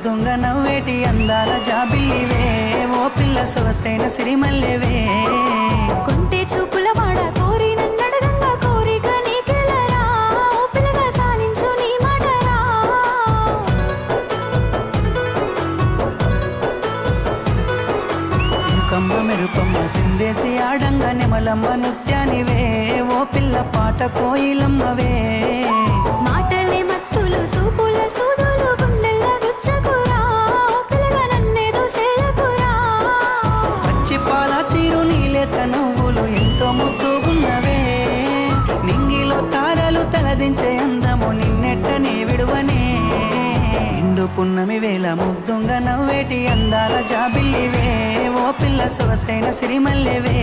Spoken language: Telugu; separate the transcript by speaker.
Speaker 1: ముద్దుంగ నవ్వేటి అందాల జాబిల్లివే ఓ పిల్ల సొగసైన సిరిమల్లెవే
Speaker 2: కొంటే చూపుల వాడ కోరి నన్నడగంగా కోరిక నీకెలరా ఓ పిల్లగా సాలించు నీ మాటరా
Speaker 1: చినుకమ్మ మెరుపమ్మ సిందేసి ఆడంగా నెమలమ్మ నృత్యానివే ఓ పిల్ల పాట కోయిలమ్మవే
Speaker 2: మాటలే మత్తులు సూపుల సూదులు గుండెల్ల గుచ్చకురా ఓ పిల్లగా నన్నేదో సేయకురా
Speaker 1: పచ్చి పాల తీరు నీలేత నువ్వులు ఎంతో ముద్దుగున్నవే నింగిలో తారలు తలదించే అందము నిన్నెట్టనే విడువనే ఇండు పున్నమి వేళ ముద్దుంగ నవ్వేటి అందాల జాబిల్లివే ఓ పిల్ల సొగసైన సిరిమల్లెవే